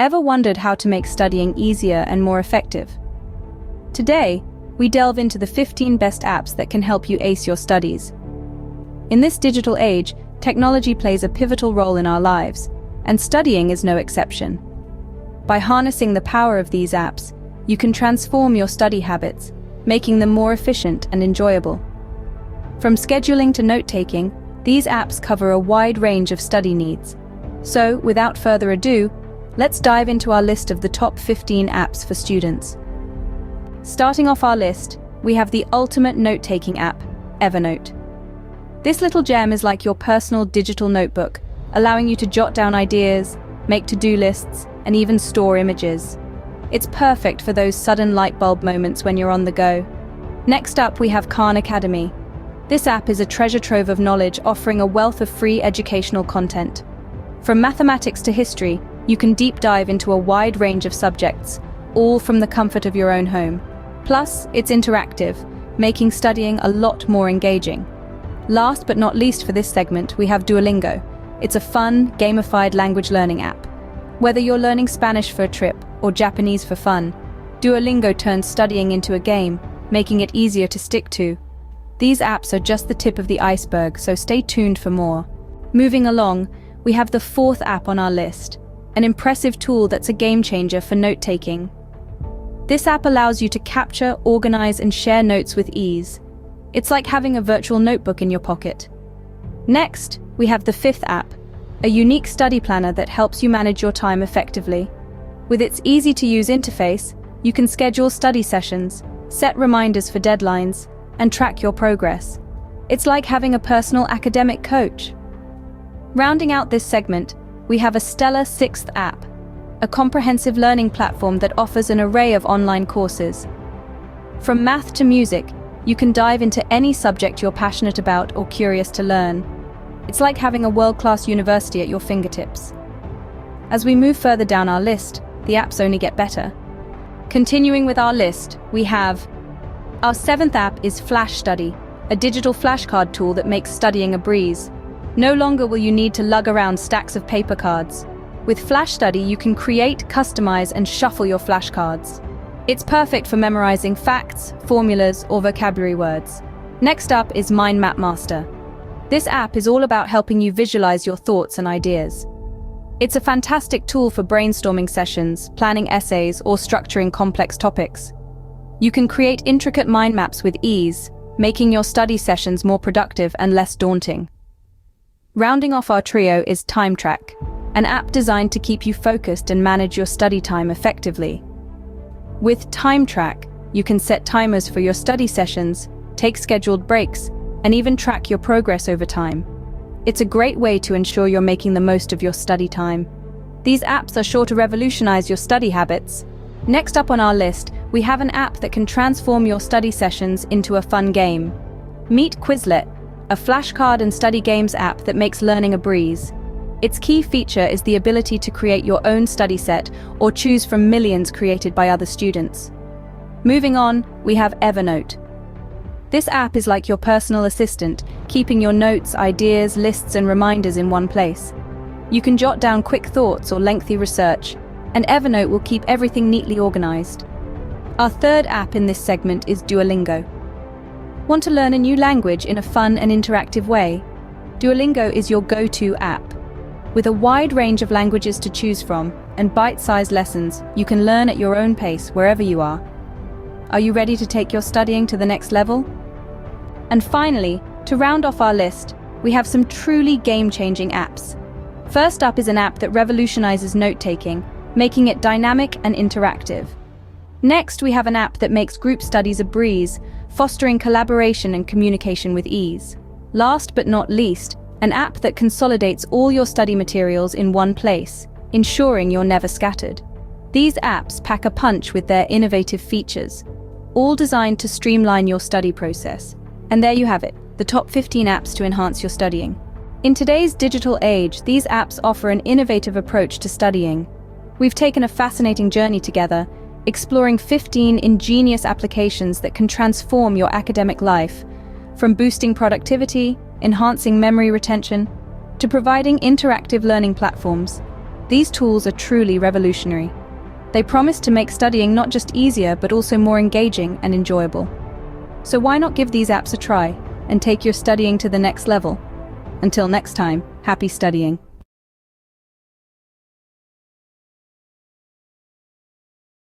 Ever wondered how to make studying easier and more effective? Today, we delve into the 15 best apps that can help you ace your studies. In this digital age, technology plays a pivotal role in our lives, and studying is no exception. By harnessing the power of these apps, you can transform your study habits, making them more efficient and enjoyable. From scheduling to note-taking, these apps cover a wide range of study needs. So, without further ado, let's dive into our list of the top 15 apps for students. Starting off our list, we have the ultimate note-taking app, Evernote. This little gem is like your personal digital notebook, allowing you to jot down ideas, make to-do lists, and even store images. It's perfect for those sudden light bulb moments when you're on the go. Next up, we have Khan Academy. This app is a treasure trove of knowledge, offering a wealth of free educational content. From mathematics to history, you can deep dive into a wide range of subjects, all from the comfort of your own home. Plus, it's interactive, making studying a lot more engaging. Last but not least for this segment, we have Duolingo. It's a fun, gamified language learning app. Whether you're learning Spanish for a trip or Japanese for fun, Duolingo turns studying into a game, making it easier to stick to. These apps are just the tip of the iceberg, so stay tuned for more. Moving along, we have the fourth app on our list, an impressive tool that's a game changer for note-taking. This app allows you to capture, organize, and share notes with ease. It's like having a virtual notebook in your pocket. Next, we have the fifth app, a unique study planner that helps you manage your time effectively. With its easy-to-use interface, you can schedule study sessions, set reminders for deadlines, and track your progress. It's like having a personal academic coach. Rounding out this segment, we have a stellar sixth app, a comprehensive learning platform that offers an array of online courses. From math to music, you can dive into any subject you're passionate about or curious to learn. It's like having a world-class university at your fingertips. As we move further down our list, the apps only get better. Continuing with our list, we have our seventh app is Flash Study, a digital flashcard tool that makes studying a breeze. No longer will you need to lug around stacks of paper cards. With Flash Study, you can create, customize, and shuffle your flashcards. It's perfect for memorizing facts, formulas, or vocabulary words. Next up is Mind Map Master. This app is all about helping you visualize your thoughts and ideas. It's a fantastic tool for brainstorming sessions, planning essays, or structuring complex topics. You can create intricate mind maps with ease, making your study sessions more productive and less daunting. Rounding off our trio is Time Track, an app designed to keep you focused and manage your study time effectively. With Time Track, you can set timers for your study sessions, take scheduled breaks, and even track your progress over time. It's a great way to ensure you're making the most of your study time. These apps are sure to revolutionize your study habits. Next up on our list, we have an app that can transform your study sessions into a fun game. Meet Quizlet, a flashcard and study games app that makes learning a breeze. Its key feature is the ability to create your own study set or choose from millions created by other students. Moving on, we have Evernote. This app is like your personal assistant, keeping your notes, ideas, lists, and reminders in one place. You can jot down quick thoughts or lengthy research, and Evernote will keep everything neatly organized. Our third app in this segment is Duolingo. Want to learn a new language in a fun and interactive way? Duolingo is your go-to app. With a wide range of languages to choose from and bite-sized lessons, you can learn at your own pace wherever you are. Are you ready to take your studying to the next level? And finally, to round off our list, we have some truly game-changing apps. First up is an app that revolutionizes note-taking, making it dynamic and interactive. Next, we have an app that makes group studies a breeze, fostering collaboration and communication with ease. Last but not least, an app that consolidates all your study materials in one place, ensuring you're never scattered. These apps pack a punch with their innovative features, all designed to streamline your study process. And there you have it, the top 15 apps to enhance your studying. In today's digital age, these apps offer an innovative approach to studying. We've taken a fascinating journey together, exploring 15 ingenious applications that can transform your academic life, from boosting productivity, enhancing memory retention, to providing interactive learning platforms. These tools are truly revolutionary. They promise to make studying not just easier but also more engaging and enjoyable. So why not give these apps a try and take your studying to the next level? Until next time, happy studying.